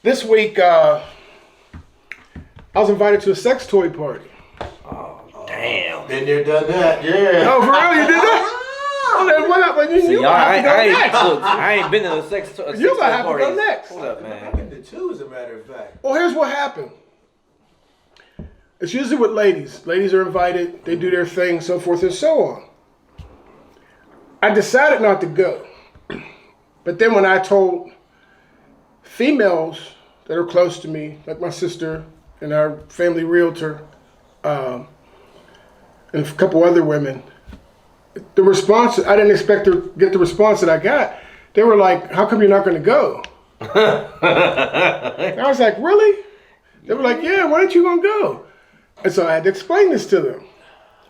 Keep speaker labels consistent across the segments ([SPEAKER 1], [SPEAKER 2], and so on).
[SPEAKER 1] This week, I was invited to a sex toy party.
[SPEAKER 2] Oh, damn.
[SPEAKER 3] Been there, done that, yeah.
[SPEAKER 1] Oh, for real? You did that? Oh, then what up? You have to go next.
[SPEAKER 2] Look, I ain't been to a sex toy
[SPEAKER 1] You might have to go next.
[SPEAKER 2] Hold up, man.
[SPEAKER 3] I've been to two, as a matter of fact.
[SPEAKER 1] Well, here's what happened. It's usually with ladies. Ladies are invited. They do their thing, so forth and so on. I decided not to go. But then when I told females that are close to me, like my sister and our family realtor, and a couple other women, the response, I didn't expect to get the response that I got. They were like, how come you're not going to go? And I was like, really? They were like, yeah, why aren't you going to go? And so I had to explain this to them.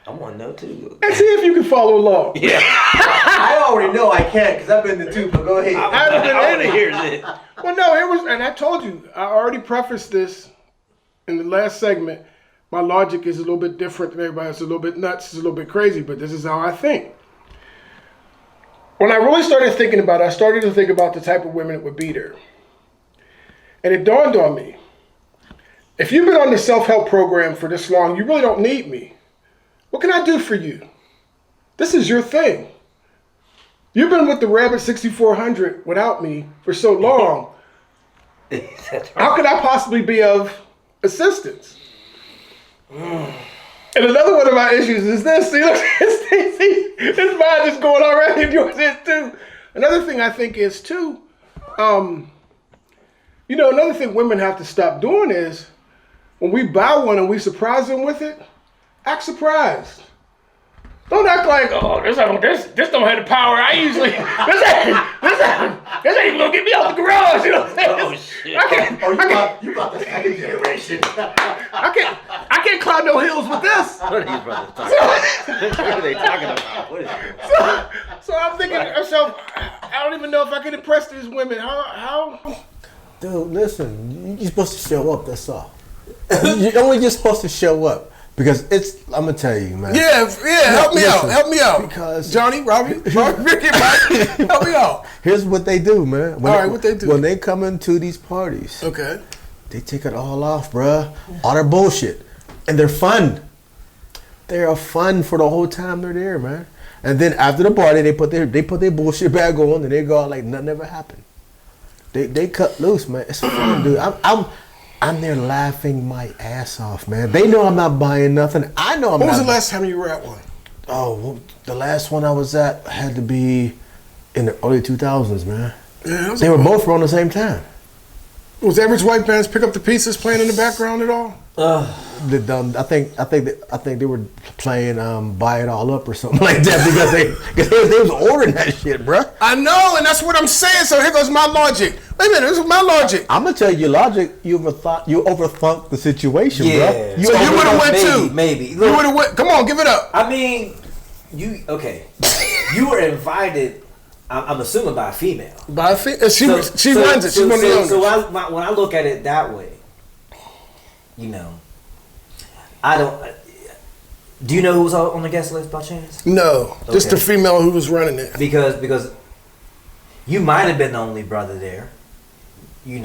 [SPEAKER 2] I want to know too.
[SPEAKER 1] And see if you can follow along.
[SPEAKER 2] Yeah.
[SPEAKER 3] I already know I can't because I've been to two, but go ahead.
[SPEAKER 1] I haven't been
[SPEAKER 2] I
[SPEAKER 1] in
[SPEAKER 2] want to
[SPEAKER 1] it.
[SPEAKER 2] hear this.
[SPEAKER 1] Well, no, it was, and I told you, I already prefaced this in the last segment. My logic is a little bit different than everybody. It's a little bit nuts, it's a little bit crazy, but this is how I think. When I really started thinking about it, I started to think about the type of women that would be there. And it dawned on me, if you've been on the self-help program for this long, you really don't need me. What can I do for you? This is your thing. You've been with the Rabbit 6400 without me for so long. How could I possibly be of assistance? And another one of my issues is this. See, look, this mind is going already, and yours is too. Another thing I think is too, another thing women have to stop doing is when we buy one and we surprise them with it, act surprised. Don't act like, oh, this don't have the power I usually. This ain't even gonna get me out the garage. You know what I'm saying?
[SPEAKER 2] Oh shit!
[SPEAKER 3] You about the second generation.
[SPEAKER 1] I can't climb no hills with this.
[SPEAKER 2] What are these brothers talking about? What are they talking about? What is this?
[SPEAKER 1] So I'm thinking to myself, I don't even know if I can impress these women. How?
[SPEAKER 4] Dude, listen, you're supposed to show up, that's all. You're only just supposed to show up. Because I'm gonna tell you, man.
[SPEAKER 1] Yeah, help me out.
[SPEAKER 4] Because
[SPEAKER 1] Johnny, Robbie, Ricky, Mike, help me out.
[SPEAKER 4] Here's what they do, man.
[SPEAKER 1] What they do?
[SPEAKER 4] When they come into these parties,
[SPEAKER 1] okay,
[SPEAKER 4] they take it all off, bruh. All their bullshit. And they're fun. They're fun for the whole time they're there, man. And then after the party, they put their bullshit bag on and they go out like nothing ever happened. They cut loose, man. It's fun, dude. I'm there laughing my ass off, man. They know I'm not buying nothing. I know I'm not.
[SPEAKER 1] When was the last time you were at one?
[SPEAKER 4] Oh, well, the last one I was at had to be in the early 2000s, man. Yeah, they were both around the same time.
[SPEAKER 1] Was Average White Band's Pick Up the Pieces playing in the background at all?
[SPEAKER 4] I think they were playing Buy It All Up or something like that because they was ordering that shit, bro.
[SPEAKER 1] I know, and that's what I'm saying. So here goes my logic. Wait a minute, this is my logic.
[SPEAKER 4] I'm gonna tell you logic. You overthunk the situation,
[SPEAKER 2] Yeah.
[SPEAKER 4] bro.
[SPEAKER 1] You would have went too.
[SPEAKER 2] Maybe.
[SPEAKER 1] You would have went. Come on, give it up.
[SPEAKER 2] I mean, you were invited. I'm assuming by a female.
[SPEAKER 1] By a female, she runs it. She's one of the owners.
[SPEAKER 2] So when I look at it that way, I don't. Do you know who was on the guest list by chance?
[SPEAKER 1] No, just the female who was running it.
[SPEAKER 2] Because you might have been the only brother there. You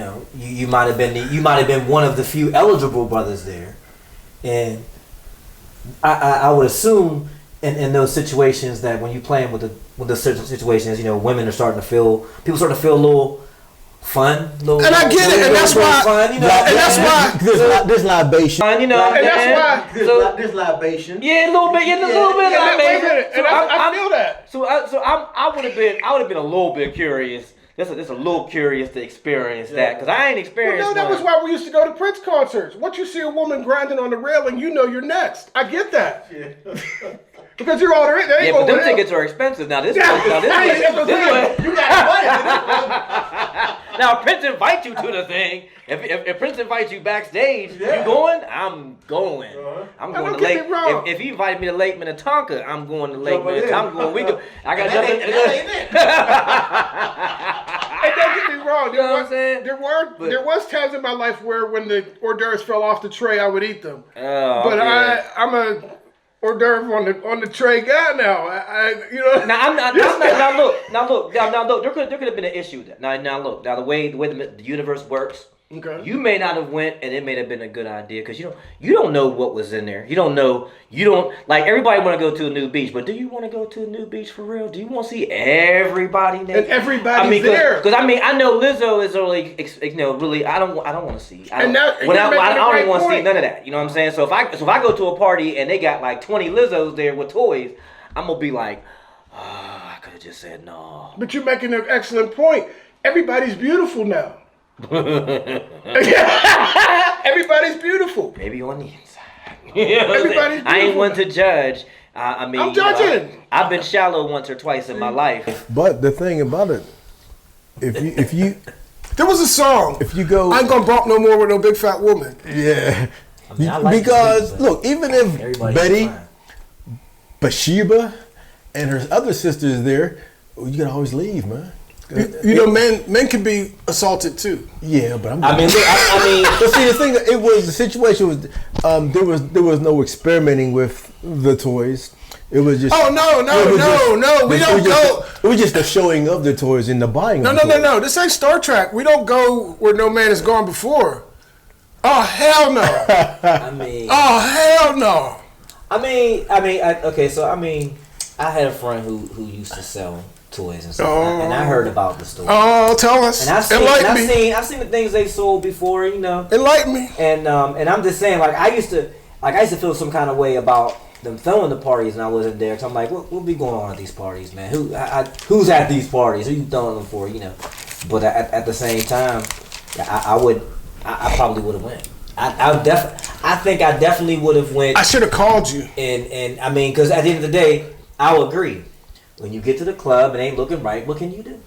[SPEAKER 2] might have been one of the few eligible brothers there, and I would assume in those situations that when you playing with the certain situations, people starting to feel a little fun,
[SPEAKER 1] and I get it, and that's why,
[SPEAKER 2] fun,
[SPEAKER 1] and that's why
[SPEAKER 4] there's libation,
[SPEAKER 1] and that's why
[SPEAKER 3] there's libation.
[SPEAKER 2] Yeah, a little bit, libation.
[SPEAKER 1] And I feel that.
[SPEAKER 2] So I would have been a little bit curious. It's a little curious to experience that because I ain't experienced.
[SPEAKER 1] Well, no, that was why we used to go to Prince concerts. Once you see a woman grinding on the railing, you know you're next. I get that. Yeah. Because you're already there.
[SPEAKER 2] Yeah, but them tickets are expensive. Now this one.
[SPEAKER 3] You got money.
[SPEAKER 2] Now Prince invites you to the thing. If Prince invites you backstage, you going? I'm going. I'm going to Lake. If he invited me to Lake Minnetonka, I'm going to Lake Minnetonka. I'm going. I got nothing.
[SPEAKER 1] Hey, don't get me wrong.
[SPEAKER 2] You know what I'm saying?
[SPEAKER 1] There was times in my life where when the hors d'oeuvres fell off the tray, I would eat them.
[SPEAKER 2] But
[SPEAKER 1] I'm a hors d'oeuvre on the tray guy now.
[SPEAKER 2] Now I'm not. Now look. There could have been an issue there. Now look. Now the way the universe works,
[SPEAKER 1] Okay.
[SPEAKER 2] You may not have went, and it may have been a good idea because you don't know what was in there. You don't like everybody want to go to a new beach, but do you want to go to a new beach for real? Do you want to see everybody naked?
[SPEAKER 1] And everybody's there.
[SPEAKER 2] Because I know Lizzo is really, really. I don't want to see. I don't
[SPEAKER 1] right
[SPEAKER 2] want to see
[SPEAKER 1] point.
[SPEAKER 2] none of that. You know what I'm saying? So if I go to a party and they got like 20 Lizzos there with toys, I'm gonna be like, I could have just said no.
[SPEAKER 1] But you're making an excellent point. Everybody's beautiful now. Everybody's beautiful.
[SPEAKER 2] Maybe on the inside. You know
[SPEAKER 1] Everybody's
[SPEAKER 2] I ain't
[SPEAKER 1] beautiful.
[SPEAKER 2] one to judge. I mean,
[SPEAKER 1] I'm judging.
[SPEAKER 2] I've been shallow once or twice in my life.
[SPEAKER 4] But the thing about it, if you
[SPEAKER 1] There was a song.
[SPEAKER 4] if you go,
[SPEAKER 1] I ain't gonna bump no more with no big fat woman.
[SPEAKER 4] yeah,
[SPEAKER 2] I mean, I like
[SPEAKER 4] because
[SPEAKER 2] the beat, but
[SPEAKER 4] look, even if
[SPEAKER 2] everybody's
[SPEAKER 4] Betty,
[SPEAKER 2] fine.
[SPEAKER 4] Bathsheba, and her other sisters there, you can always leave, man.
[SPEAKER 1] You know, men can be assaulted too.
[SPEAKER 4] Yeah, but I'm.
[SPEAKER 2] I mean, look, I mean,
[SPEAKER 4] but see, the thing, the situation was, there was no experimenting with the toys. It was just.
[SPEAKER 1] Oh no, we don't go.
[SPEAKER 4] It was just the showing of the toys and the buying.
[SPEAKER 1] No,
[SPEAKER 4] of the toys.
[SPEAKER 1] no. This ain't Star Trek. We don't go where no man has gone before. Oh hell no.
[SPEAKER 2] I mean,
[SPEAKER 1] Oh hell no.
[SPEAKER 2] okay. So I had a friend who used to sell toys and stuff, and I heard about the story.
[SPEAKER 1] Oh, tell us.
[SPEAKER 2] And I've seen the things they sold before,
[SPEAKER 1] Enlighten me.
[SPEAKER 2] And I'm just saying, like I used to feel some kind of way about them throwing the parties, and I wasn't there. So I'm like, what be going on at these parties, man? Who's at these parties? Who you throwing them for? But at the same time, I probably would have went. I think I definitely would have went.
[SPEAKER 1] I should have called you.
[SPEAKER 2] And I mean, because at the end of the day, I'll agree. When you get to the club and ain't looking right, what can you do?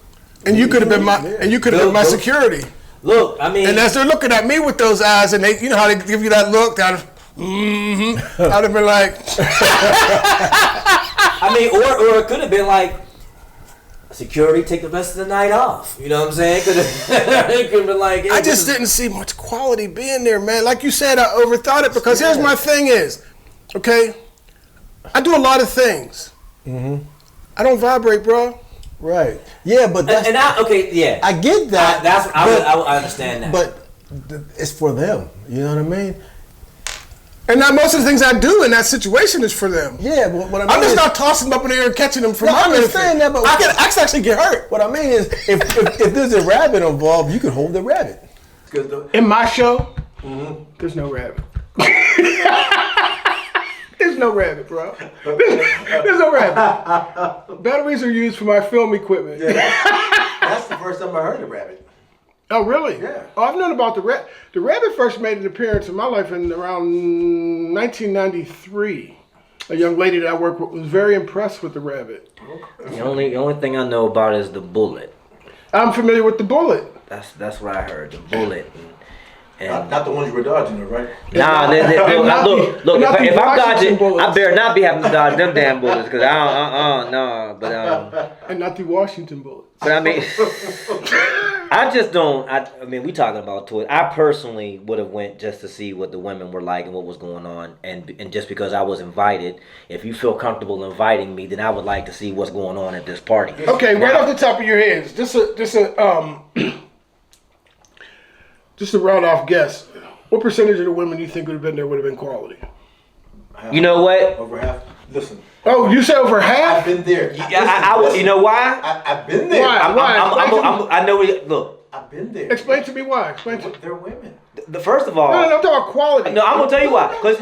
[SPEAKER 1] And you could have been my security.
[SPEAKER 2] Look, I mean,
[SPEAKER 1] And as they're looking at me with those eyes, and they, you know how they give you that look, I'd have been like,
[SPEAKER 2] I mean, or it could have been like, security, take the rest of the night off. You know what I'm saying? It could have been like, hey,
[SPEAKER 1] I just didn't see much quality being there, man. Like you said, I overthought it because here's my thing is, okay, I do a lot of things. I don't vibrate, bro.
[SPEAKER 4] Right. Yeah, but that's,
[SPEAKER 2] I
[SPEAKER 4] I get that.
[SPEAKER 2] I understand that.
[SPEAKER 4] But it's for them. You know what I mean?
[SPEAKER 1] And now most of the things I do in that situation is for them.
[SPEAKER 4] Yeah, but what I mean
[SPEAKER 1] I'm just
[SPEAKER 4] is,
[SPEAKER 1] not tossing them up in the air and catching them for
[SPEAKER 4] No,
[SPEAKER 1] my
[SPEAKER 4] I understand
[SPEAKER 1] benefit.
[SPEAKER 4] that, but
[SPEAKER 1] I can actually get hurt.
[SPEAKER 4] what I mean is, if there's a rabbit involved, you can hold the rabbit.
[SPEAKER 1] In my show, there's no rabbit. There's no rabbit, bro. There's no rabbit. Batteries are used for my film equipment.
[SPEAKER 3] Yeah, that's the first time I heard of rabbit.
[SPEAKER 1] Oh, really?
[SPEAKER 3] Yeah.
[SPEAKER 1] Oh, I've known about the rabbit. The rabbit first made an appearance in my life in around 1993. A young lady that I worked with was very impressed with the rabbit.
[SPEAKER 2] The only thing I know about is the bullet.
[SPEAKER 1] I'm familiar with the bullet.
[SPEAKER 2] That's what I heard. The bullet. And
[SPEAKER 3] Not the ones you were dodging, though, right?
[SPEAKER 2] nah, look. If I'm dodging, I better not be having to dodge them damn bullets, cause no. But
[SPEAKER 1] And not the Washington bullets.
[SPEAKER 2] But I mean, I just don't. I mean, we talking about toys. I personally would have went just to see what the women were like and what was going on, and just because I was invited. If you feel comfortable inviting me, then I would like to see what's going on at this party.
[SPEAKER 1] Okay, right off the top of your heads, just a round off guess. What percentage of the women you think would have been there would have been quality?
[SPEAKER 2] You know what?
[SPEAKER 3] Over half. Listen.
[SPEAKER 1] Oh, you said over half?
[SPEAKER 3] I've been there.
[SPEAKER 2] You know why?
[SPEAKER 3] I've been there.
[SPEAKER 1] Why?
[SPEAKER 2] I know. Look,
[SPEAKER 3] I've been there.
[SPEAKER 1] Explain to me why. Explain to me.
[SPEAKER 3] They're women.
[SPEAKER 2] the first of all,
[SPEAKER 1] No, I'm talking about quality.
[SPEAKER 2] No, I'm gonna tell you why. Because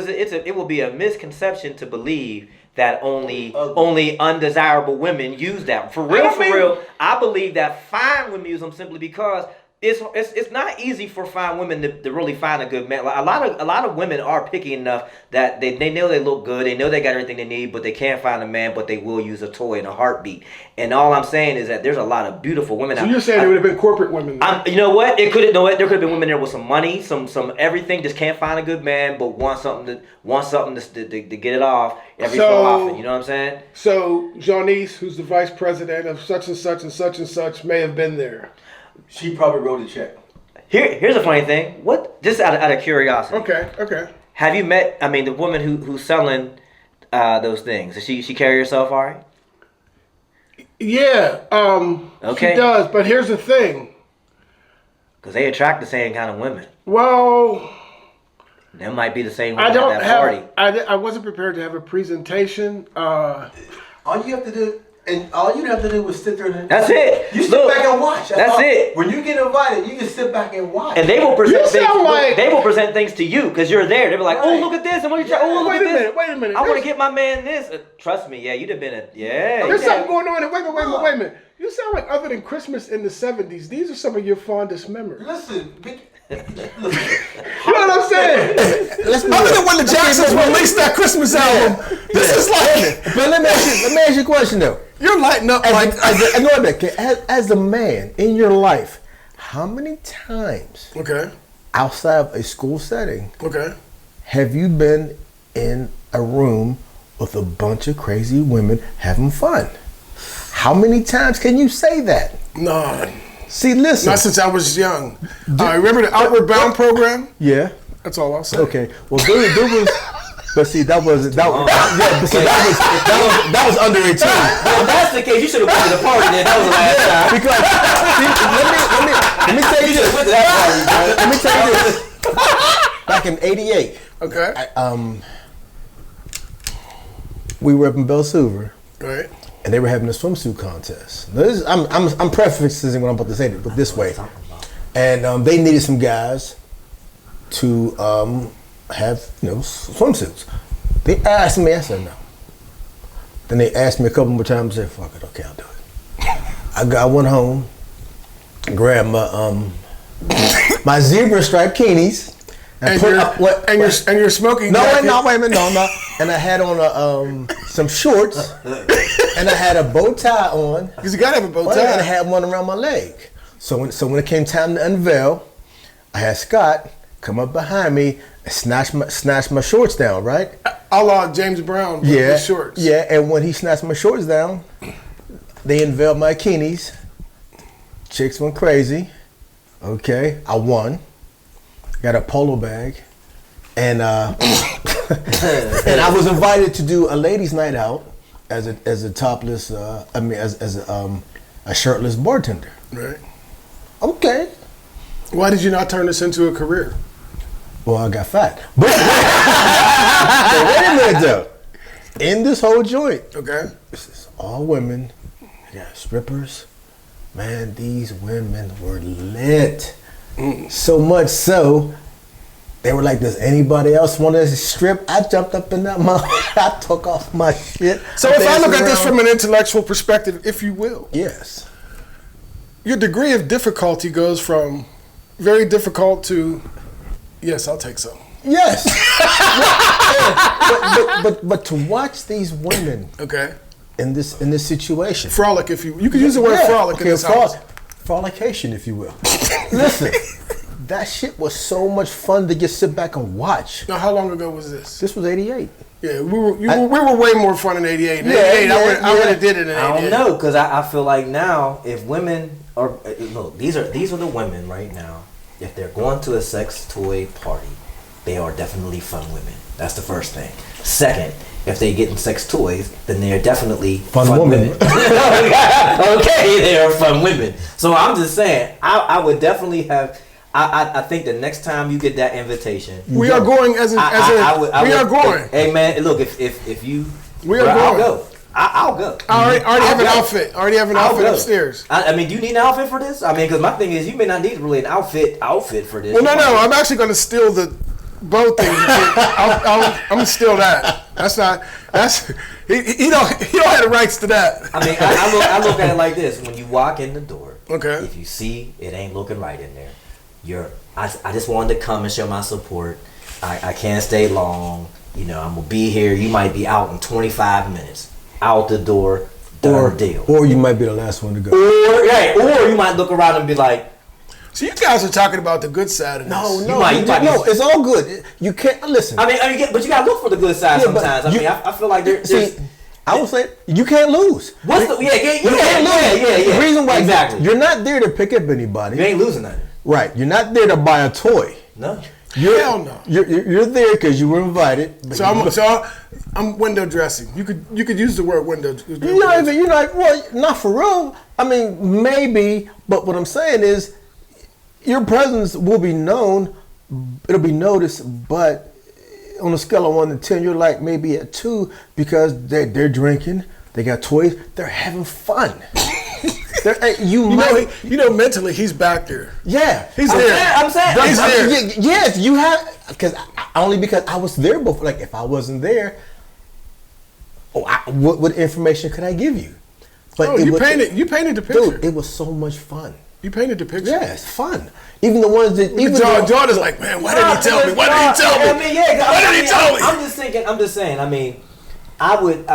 [SPEAKER 2] it will be a misconception to believe that only undesirable women use that. For real, I believe that fine women use them simply because it's not easy for fine women to really find a good man. Like, a lot of women are picky enough that they know they look good, they know they got everything they need, but they can't find a man, but they will use a toy in a heartbeat. And all I'm saying is that there's a lot of beautiful women.
[SPEAKER 1] So you're saying there would have been corporate women there?
[SPEAKER 2] You know what? There could have been women there with some money, some everything, just can't find a good man, but want something to get it off every so often. You know what I'm saying?
[SPEAKER 1] So Janice, who's the vice president of such and such and such and such, may have been there.
[SPEAKER 3] She probably wrote a check.
[SPEAKER 2] Here's a funny thing. What? Just out of curiosity.
[SPEAKER 1] Okay.
[SPEAKER 2] Have you met? I mean, the woman who's selling those things. Does she carry herself all right?
[SPEAKER 1] Yeah.
[SPEAKER 2] Okay.
[SPEAKER 1] She does. But here's the thing.
[SPEAKER 2] Because they attract the same kind of women.
[SPEAKER 1] Well,
[SPEAKER 2] That might be the same
[SPEAKER 1] I
[SPEAKER 2] women
[SPEAKER 1] don't
[SPEAKER 2] at that party.
[SPEAKER 1] have. I wasn't prepared to have a presentation.
[SPEAKER 3] All you have to do, and all you have to do was sit there and
[SPEAKER 2] That's it.
[SPEAKER 3] you sit
[SPEAKER 2] Look,
[SPEAKER 3] back and watch.
[SPEAKER 2] That's it.
[SPEAKER 3] When you get invited, you just sit back and watch.
[SPEAKER 2] And they will present
[SPEAKER 1] You
[SPEAKER 2] things.
[SPEAKER 1] sound like-
[SPEAKER 2] They will present things to you because you're there. They'll be like, "Oh,
[SPEAKER 3] Right.
[SPEAKER 2] look at this!" And what you try? Oh, look
[SPEAKER 1] Wait
[SPEAKER 2] at
[SPEAKER 1] a
[SPEAKER 2] this.
[SPEAKER 1] minute. Wait a minute.
[SPEAKER 2] I want to
[SPEAKER 1] There's-
[SPEAKER 2] get my man this. Trust me, yeah, you'd have been a yeah.
[SPEAKER 1] There's
[SPEAKER 2] yeah.
[SPEAKER 1] something going on. Wait a minute. You sound like other than Christmas in the '70s. These are some of your fondest memories.
[SPEAKER 3] Listen,
[SPEAKER 1] You know what I'm saying?
[SPEAKER 4] Let's be
[SPEAKER 1] Other
[SPEAKER 4] real.
[SPEAKER 1] than when the Jacksons released that Christmas album, this is like
[SPEAKER 4] But let me ask you a question though.
[SPEAKER 1] you're lighting up like.
[SPEAKER 4] As a man in your life, how many times
[SPEAKER 1] Okay.
[SPEAKER 4] outside of a school setting
[SPEAKER 1] Okay.
[SPEAKER 4] have you been in a room with a bunch of crazy women having fun? How many times can you say that?
[SPEAKER 1] No,
[SPEAKER 4] See, listen.
[SPEAKER 1] not since I was young. Remember the Outward Bound program?
[SPEAKER 4] Yeah.
[SPEAKER 1] That's all I'll say.
[SPEAKER 4] Okay. Well, there was. But see, that was. Yeah. But see, that was under 18.
[SPEAKER 2] Well, if that's the case, you should have went to the party then. That was the last time.
[SPEAKER 4] Because see, let me tell you
[SPEAKER 2] You should have
[SPEAKER 4] this.
[SPEAKER 2] went to that party, bro.
[SPEAKER 4] Let me tell you this. Back in '88,
[SPEAKER 1] Okay.
[SPEAKER 4] we were up in Belsuver,
[SPEAKER 1] All right.
[SPEAKER 4] and they were having a swimsuit contest. Now this, I'm prefacing what I'm about to say but this way, and they needed some guys to have swimsuits. They asked me, I said no. Then they asked me a couple more times. I said, "Fuck it, okay, I'll do it." I went home, grabbed my zebra striped bikinis.
[SPEAKER 1] And you're smoking.
[SPEAKER 4] No,
[SPEAKER 1] jacket.
[SPEAKER 4] wait a minute, no. And I had on some shorts, and I had a bow tie on,
[SPEAKER 1] Because you gotta have a bow
[SPEAKER 4] and I
[SPEAKER 1] tie.
[SPEAKER 4] had one around my leg. So when it came time to unveil, I had Scott come up behind me and snatch my shorts down, right?
[SPEAKER 1] A la James Brown. With
[SPEAKER 4] Yeah,
[SPEAKER 1] his shorts.
[SPEAKER 4] yeah. And when he snatched my shorts down, they unveiled my bikinis. Chicks went crazy. Okay, I won. Got a polo bag, and and I was invited to do a ladies' night out as a topless. As a shirtless bartender.
[SPEAKER 1] Right.
[SPEAKER 4] Okay.
[SPEAKER 1] Why did you not turn this into a career?
[SPEAKER 4] Well, I got fat. But wait a minute though. In this whole joint,
[SPEAKER 1] Okay.
[SPEAKER 4] this is all women. You got strippers. Man, these women were lit. So much so, they were like, "Does anybody else want to strip?" I jumped up in that mouth. I took off my shit.
[SPEAKER 1] So if I look at this from an intellectual perspective, if you will,
[SPEAKER 4] yes,
[SPEAKER 1] your degree of difficulty goes from very difficult to yes, I'll take some.
[SPEAKER 4] yes, but to watch these women
[SPEAKER 1] Okay.
[SPEAKER 4] in this situation,
[SPEAKER 1] Frolic, if you could use the word frolic in this house.
[SPEAKER 4] frolication, if you will. Listen, that shit was so much fun to just sit back and watch.
[SPEAKER 1] Now, how long ago was this?
[SPEAKER 4] This was '88.
[SPEAKER 1] Yeah, we were way more fun in '88. In
[SPEAKER 4] Yeah,
[SPEAKER 1] '88, I
[SPEAKER 4] yeah.
[SPEAKER 1] would have did it in '88.
[SPEAKER 2] I don't know because I feel like now if women are look these are the women right now. If they're going to a sex toy party, they are definitely fun women. That's the first thing. Second, if they getting sex toys, then they are definitely fun women. Okay, they are fun women. So I'm just saying, I would definitely have. I think the next time you get that invitation,
[SPEAKER 1] We are going as a. We are going.
[SPEAKER 2] Hey man, look if you,
[SPEAKER 1] We are
[SPEAKER 2] I'll
[SPEAKER 1] going.
[SPEAKER 2] go. I'll go.
[SPEAKER 1] I already have an
[SPEAKER 2] I'll go.
[SPEAKER 1] outfit. I already have an
[SPEAKER 2] I'll
[SPEAKER 1] outfit
[SPEAKER 2] go.
[SPEAKER 1] upstairs.
[SPEAKER 2] I mean, do you need an outfit for this? I mean, because my thing is, you may not need really an outfit for this.
[SPEAKER 1] Well, no. I'm actually going to steal the bow thing. I'm gonna steal that. He don't have the rights to that.
[SPEAKER 2] I mean, I look at it like this: when you walk in the door,
[SPEAKER 1] Okay.
[SPEAKER 2] if you see it ain't looking right in there, I just wanted to come and show my support. I can't stay long. You know, I'm gonna be here. You might be out in 25 minutes. Out the door, done deal.
[SPEAKER 4] Or you might be the last one to go.
[SPEAKER 2] Or you might look around and be like,
[SPEAKER 1] So you guys are talking about the good side of this.
[SPEAKER 4] No,
[SPEAKER 2] might be-
[SPEAKER 4] it's all good. You can't listen.
[SPEAKER 2] I mean, but you gotta look for the good side
[SPEAKER 4] Yeah, but
[SPEAKER 2] sometimes. I feel like there's.
[SPEAKER 4] I would say you can't lose.
[SPEAKER 2] What's the
[SPEAKER 4] You can't lose.
[SPEAKER 2] yeah.
[SPEAKER 4] The reason why
[SPEAKER 2] Exactly.
[SPEAKER 4] you're not there to pick up anybody.
[SPEAKER 2] You ain't losing nothing.
[SPEAKER 4] Right. You're not there to buy a toy.
[SPEAKER 2] No.
[SPEAKER 1] Hell no.
[SPEAKER 4] You're there because you were invited. But
[SPEAKER 1] I'm window dressing. You could use the word window.
[SPEAKER 4] Well, not for real. I mean, maybe, but what I'm saying is, your presence will be known. It'll be noticed, but on a scale of 1 to 10, you're like maybe at 2 because they're drinking, they got toys, they're having fun.
[SPEAKER 1] Mentally he's back there.
[SPEAKER 4] Yeah,
[SPEAKER 1] He's there.
[SPEAKER 2] I'm saying.
[SPEAKER 1] He's there.
[SPEAKER 4] Yes, you have because I was there before. Like if I wasn't there, what information could I give you? But
[SPEAKER 1] you painted the picture.
[SPEAKER 4] Dude, it was so much fun.
[SPEAKER 1] You painted the picture.
[SPEAKER 4] Yeah, it's fun. Even the ones that
[SPEAKER 1] John is like, man, why didn't he tell me? Why didn't he tell me?
[SPEAKER 2] I mean, yeah,
[SPEAKER 1] why didn't he tell me?
[SPEAKER 2] I'm just saying. I mean, I would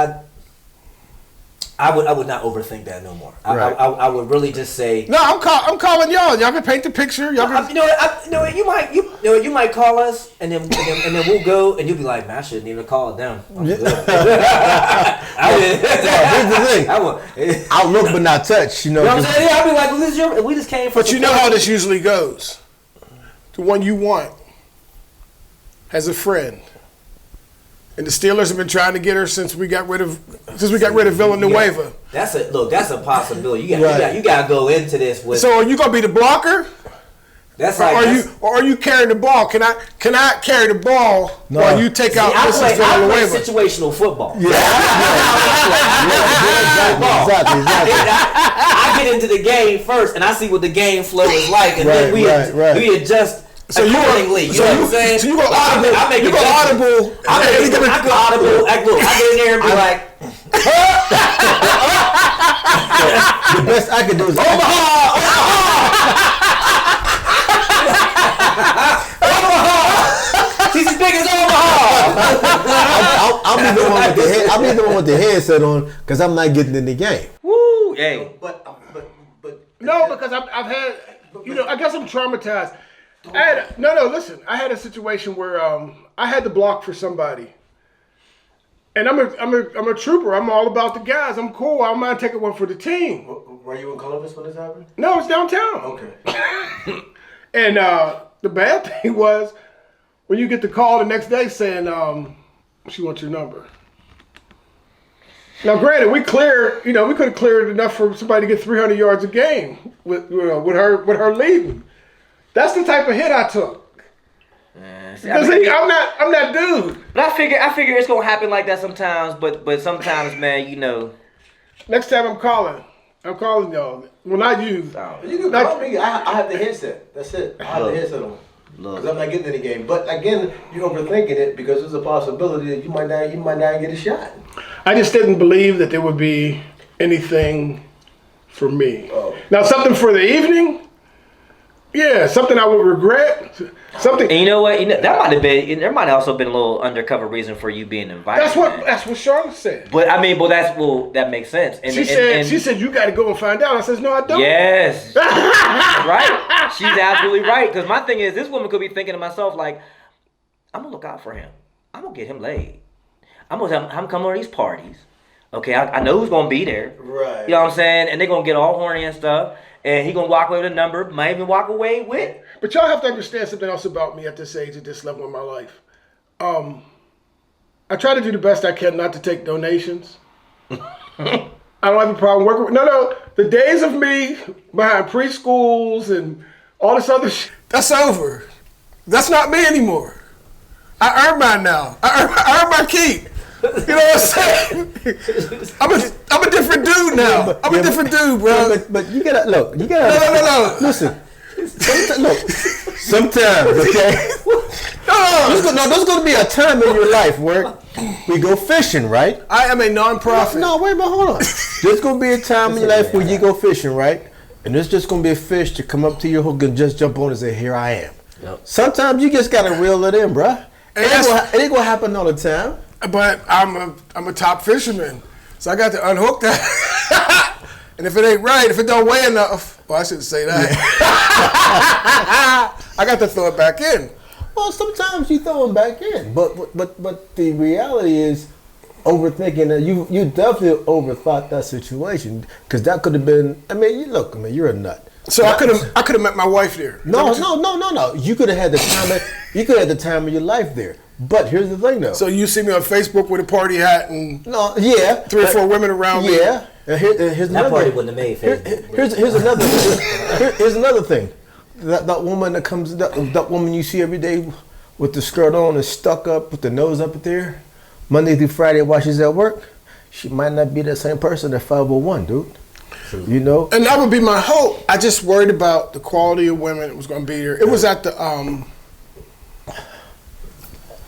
[SPEAKER 2] not overthink that no more.
[SPEAKER 4] Right.
[SPEAKER 2] I would really just say.
[SPEAKER 1] No, I'm calling y'all. Y'all can paint the picture. Y'all can.
[SPEAKER 2] You know what? You might call us, and then we'll go, and you'll be like, man, I shouldn't even call them.
[SPEAKER 4] Here's the thing. I'll look but not touch. You know
[SPEAKER 2] what I'm saying? Yeah, I'll be like, we just came from.
[SPEAKER 1] But you know how this usually goes. The one you want has a friend. And the Steelers have been trying to get her since we got rid of Villanueva.
[SPEAKER 2] That's a possibility. You got to go into this with.
[SPEAKER 1] So are you gonna be the blocker?
[SPEAKER 2] That's
[SPEAKER 1] are you carrying the ball? Can I carry the ball while you take out Mrs. Villanueva?
[SPEAKER 2] I play situational football.
[SPEAKER 4] Yeah. Exactly.
[SPEAKER 2] I get into the game first, and I see what the game flow is like, and then we adjust.
[SPEAKER 1] So
[SPEAKER 2] accordingly, you know what I'm saying?
[SPEAKER 1] So you go audible.
[SPEAKER 2] I
[SPEAKER 1] go audible.
[SPEAKER 2] I go audible. I get in there and be like,
[SPEAKER 4] the best I can do is
[SPEAKER 2] Omaha. She's as big as Omaha.
[SPEAKER 4] I'll be the one with the headset on because I'm not getting in the game.
[SPEAKER 2] Woo, hey.
[SPEAKER 3] But
[SPEAKER 1] No, because I've had, I guess I'm traumatized. Listen. I had a situation where I had to block for somebody, and I'm a trooper. I'm all about the guys. I'm cool. I don't mind taking one for the team.
[SPEAKER 3] Were you in Columbus when this happened?
[SPEAKER 1] No, it's downtown.
[SPEAKER 3] Okay.
[SPEAKER 1] And the bad thing was when you get the call the next day saying she wants your number. Now, granted, we could have cleared enough for somebody to get 300 yards a game with her leaving. That's the type of hit I took. Because I'm that dude.
[SPEAKER 2] But I figure it's gonna happen like that sometimes. But sometimes, man,
[SPEAKER 1] Next time I'm calling y'all. Well, not you.
[SPEAKER 3] You can call me. I have the headset. That's it. I have the headset on. Because I'm not getting in the game. But again, you're overthinking it because there's a possibility that you might not get a shot.
[SPEAKER 1] I just didn't believe that there would be anything for me.
[SPEAKER 3] Oh.
[SPEAKER 1] Now, something for the evening. Yeah, something I would regret. Something.
[SPEAKER 2] And you know what? That might have been. There might have also been a little undercover reason for you being invited.
[SPEAKER 1] That's what Charlotte said.
[SPEAKER 2] But I mean, that makes sense. And
[SPEAKER 1] she said you got to go and find out. I says no, I don't.
[SPEAKER 2] Yes, right. She's absolutely right. Because my thing is, this woman could be thinking to myself like, I'm gonna look out for him. I'm gonna get him laid. I'm come to these parties. Okay, I know who's gonna be there.
[SPEAKER 3] Right.
[SPEAKER 2] You know what I'm saying? And they're gonna get all horny and stuff. And he gonna walk away with a number, might even walk away with.
[SPEAKER 1] But y'all have to understand something else about me at this age, at this level in my life. I try to do the best I can not to take donations. I don't have a problem working with. No. The days of me behind preschools and all this other shit, that's over. That's not me anymore. I earn mine now. I earn my keep. You know what I'm saying? I'm a different dude now. I'm a different dude, bro.
[SPEAKER 4] But you gotta look. You gotta
[SPEAKER 1] no.
[SPEAKER 4] Listen. Sometimes, okay. There's gonna be a time in your life where we go fishing, right?
[SPEAKER 1] I am a non-profit.
[SPEAKER 4] No, wait a minute, hold on. There's gonna be a time in your life where you go fishing, right? And there's just gonna be a fish to come up to your hook and just jump on and say, "Here I am." Yep. Sometimes you just gotta reel it in, bruh. It ain't gonna happen all the time.
[SPEAKER 1] But I'm a top fisherman, so I got to unhook that. And if it ain't right, if it don't weigh enough, well, I shouldn't say that. I got to throw it back in.
[SPEAKER 4] Well, sometimes you throw them back in, but the reality is, overthinking that you definitely overthought that situation because that could have been. I mean, you're a nut.
[SPEAKER 1] So I could have met my wife there.
[SPEAKER 4] No. You could have had the time. You could have had the time of your life there. But here's the thing, though.
[SPEAKER 1] So you see me on Facebook with a party hat and 3 or 4 women around me.
[SPEAKER 4] Yeah. Here's
[SPEAKER 2] that
[SPEAKER 4] another
[SPEAKER 2] party
[SPEAKER 4] thing.
[SPEAKER 2] wouldn't have made Facebook.
[SPEAKER 4] Here's another thing. that woman that comes, that woman you see every day with the skirt on and stuck up with the nose up there, Monday through Friday while she's at work, she might not be the same person at 501, dude. You know?
[SPEAKER 1] And that would be my hope. I just worried about the quality of women that was going to be here. It was at the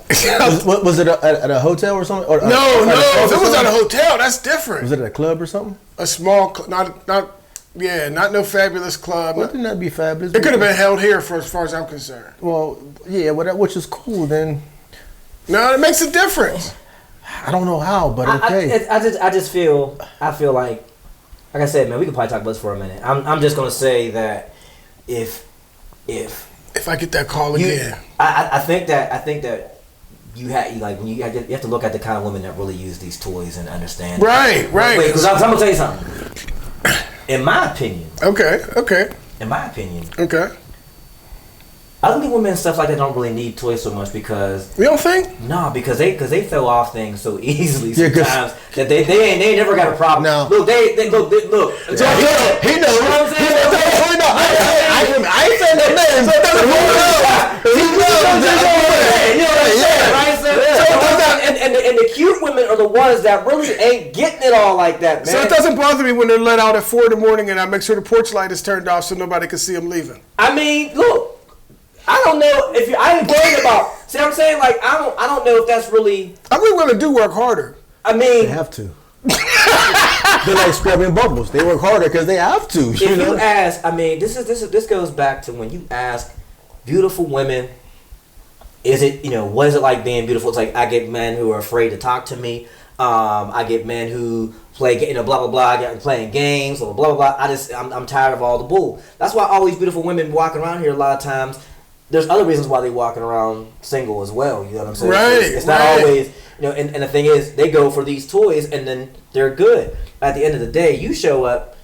[SPEAKER 4] was it at a hotel or something? Or,
[SPEAKER 1] no. If it was at a
[SPEAKER 4] hotel.
[SPEAKER 1] hotel, that's different.
[SPEAKER 4] Was it at a club or something?
[SPEAKER 1] A small, not no fabulous club.
[SPEAKER 4] Well, didn't that be fabulous?
[SPEAKER 1] It could have been held here for as far as I'm concerned.
[SPEAKER 4] Well, yeah, well, which is cool then.
[SPEAKER 1] No, it makes a difference.
[SPEAKER 4] I don't know how, but okay.
[SPEAKER 2] I feel like I said, man, we could probably talk about this for a minute. I'm just gonna say that if
[SPEAKER 1] I get that call again,
[SPEAKER 2] I think that you have to look at the kind of women that really use these toys and understand.
[SPEAKER 1] Right.
[SPEAKER 2] Because I'm gonna tell you something. In my opinion.
[SPEAKER 1] Okay.
[SPEAKER 2] In my opinion.
[SPEAKER 1] Okay.
[SPEAKER 2] I don't think women and stuff like that don't really need toys so much because
[SPEAKER 1] you don't think?
[SPEAKER 2] No, because they fell off things so easily
[SPEAKER 4] Yeah,
[SPEAKER 2] sometimes that they ain't never got a problem.
[SPEAKER 4] No.
[SPEAKER 2] Look, they look.
[SPEAKER 4] He knows.
[SPEAKER 2] You know what I'm saying?
[SPEAKER 4] I ain't saying that name. So he knows.
[SPEAKER 2] You know what I'm saying, right? And the cute women are the ones that really ain't getting it all like that, man.
[SPEAKER 1] So it doesn't bother me when they're let out at 4 a.m. and I make sure the porch light is turned off so nobody can see them leaving.
[SPEAKER 2] I mean, look. I don't know if I ain't worried about. See what I'm saying? Like I don't know if that's really.
[SPEAKER 1] I mean, women do work harder.
[SPEAKER 2] I mean,
[SPEAKER 4] they have to. They're like scrubbing bubbles. They work harder because they have to.
[SPEAKER 2] If you ask, I mean, this goes back to when you ask beautiful women, is it what is it like being beautiful? It's like I get men who are afraid to talk to me. I get men who play blah blah blah. I get playing games or blah blah blah. I'm tired of all the bull. That's why all these beautiful women walking around here a lot of times. There's other reasons why they walking around single as well. You know what I'm saying?
[SPEAKER 1] Right.
[SPEAKER 2] It's not always, and the thing is, they go for these toys and then they're good. At the end of the day, you show up,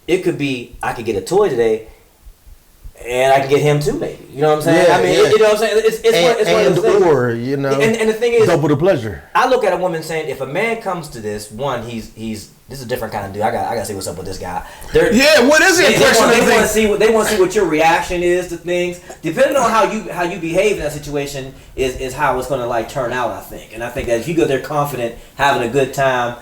[SPEAKER 2] it could be, I could get a toy today and I can get him too maybe. You know what I'm saying?
[SPEAKER 4] Yeah,
[SPEAKER 2] I mean,
[SPEAKER 4] yeah.
[SPEAKER 2] You know what I'm saying? It's one of those things.
[SPEAKER 4] Or,
[SPEAKER 2] and the thing is,
[SPEAKER 4] double the pleasure.
[SPEAKER 2] I look at a woman saying, if a man comes to this, one, this is a different kind of dude. I gotta see what's up with this guy.
[SPEAKER 1] What is the impression
[SPEAKER 2] they want to see what your reaction is to things. Depending on how you behave in that situation is how it's gonna like turn out. I think, and I think that if you go there confident, having a good time,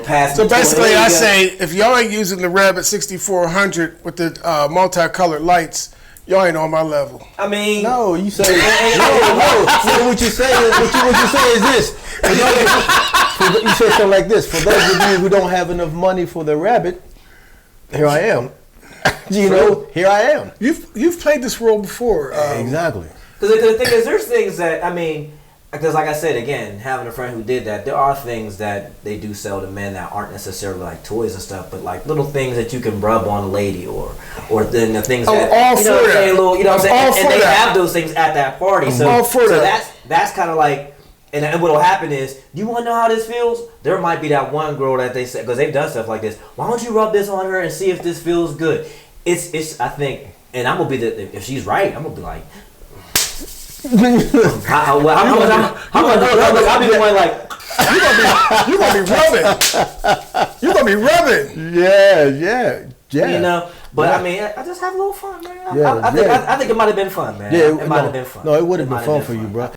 [SPEAKER 2] passing.
[SPEAKER 1] So basically, I say if y'all ain't using the Rabbit 6400 with the multicolored lights, y'all ain't on my level.
[SPEAKER 2] I mean,
[SPEAKER 4] no, you say no. What you say is this. You say something like this. For those of you who don't have enough money for the Rabbit, here I am. Here I am.
[SPEAKER 1] You've played this role before.
[SPEAKER 4] Exactly.
[SPEAKER 2] Because the thing is, there's things that because like I said again, having a friend who did that, there are things that they do sell to men that aren't necessarily like toys and stuff, but like little things that you can rub on a lady or then the things that
[SPEAKER 1] all for that.
[SPEAKER 2] You know what I'm saying? And they have those things at that party. So that's kind of like. And what'll happen is, you want to know how this feels? There might be that one girl that they say, because they've done stuff like this. Why don't you rub this on her and see if this feels good? It's I think, and I'm gonna be if she's right, I'm gonna be like, I'll be the one like,
[SPEAKER 1] you gonna be rubbing. You gonna be rubbing.
[SPEAKER 4] Yeah.
[SPEAKER 2] But I mean, I just have a little fun, man.
[SPEAKER 4] Yeah,
[SPEAKER 2] I think it might have been fun, man.
[SPEAKER 4] Yeah,
[SPEAKER 2] it might have been fun.
[SPEAKER 4] No, it would have been fun for you, bro.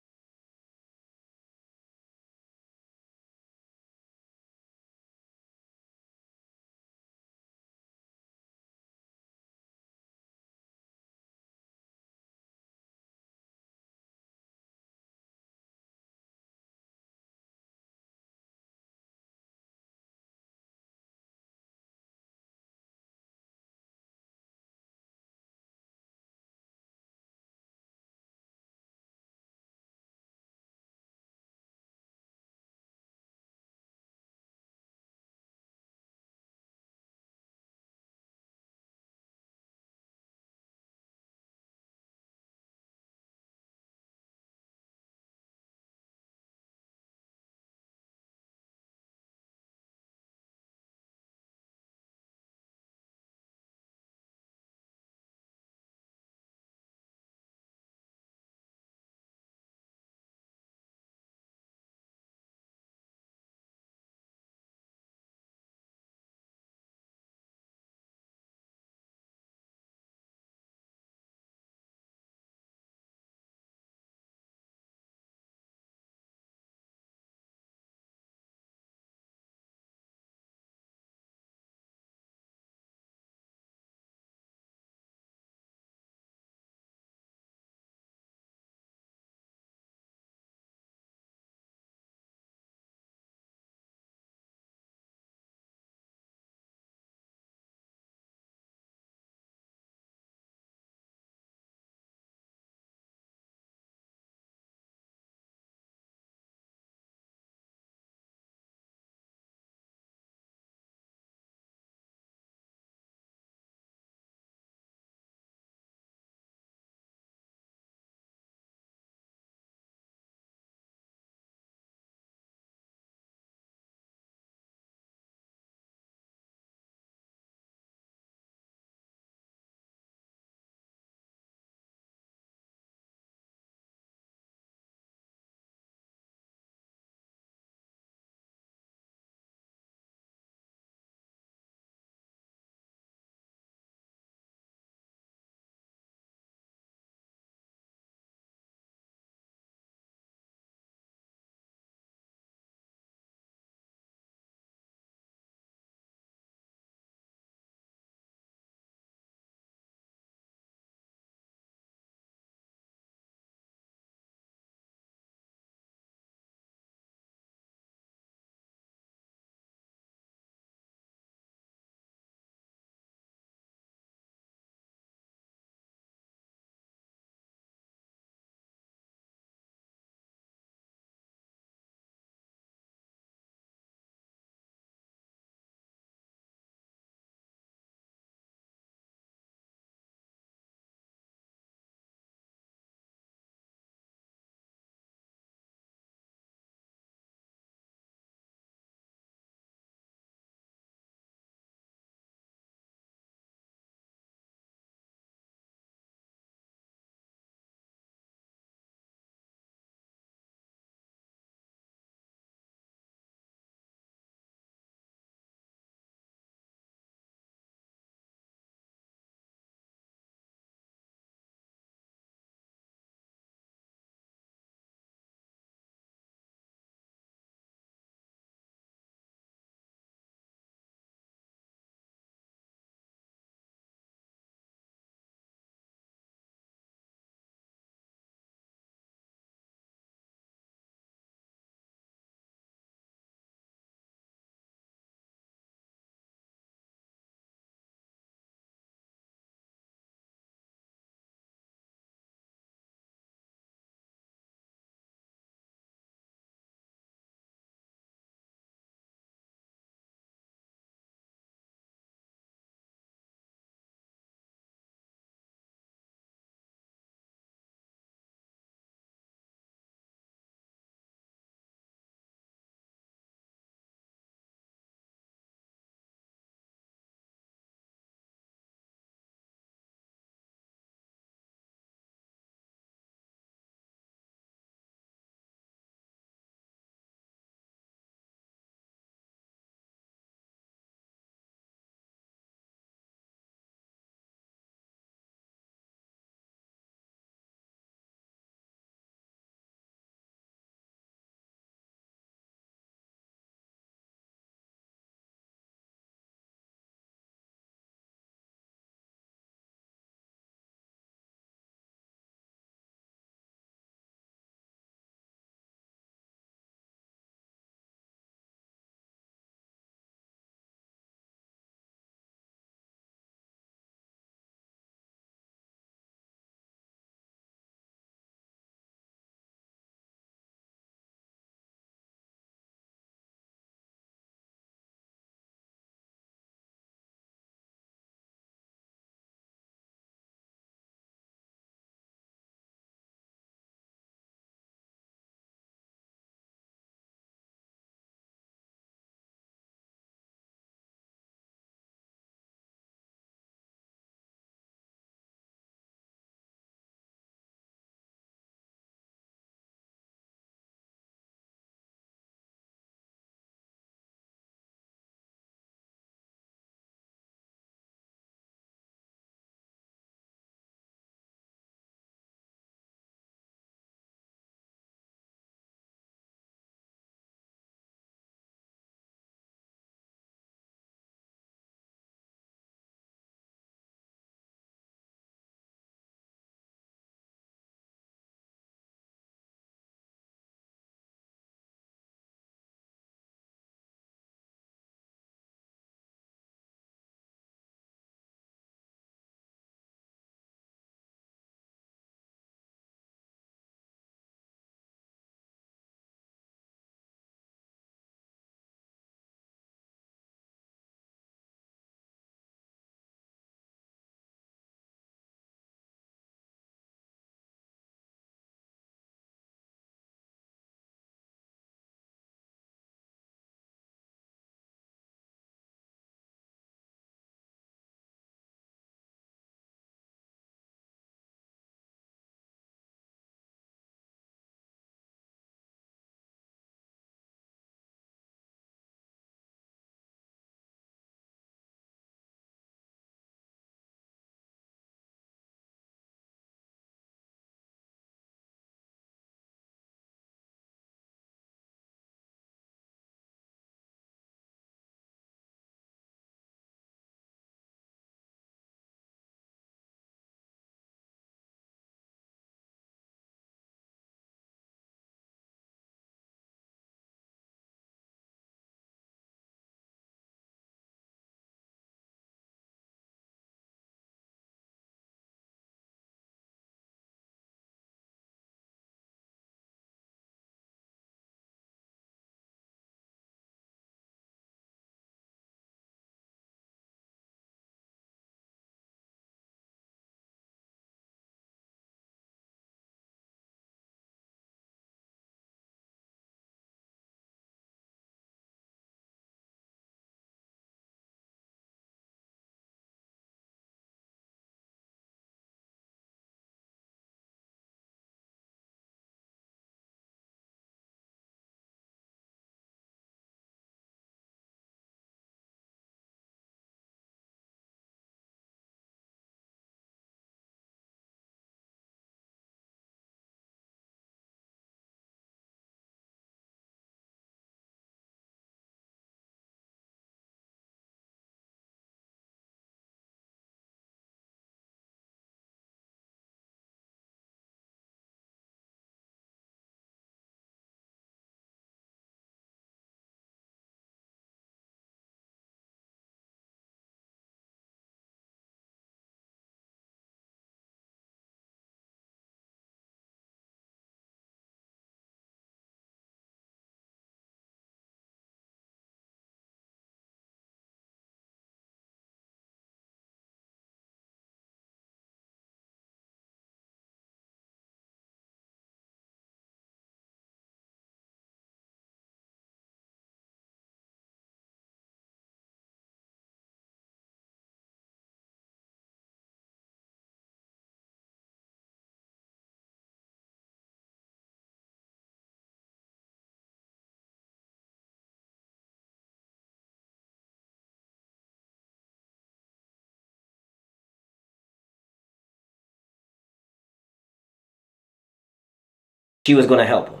[SPEAKER 5] she was going to help him.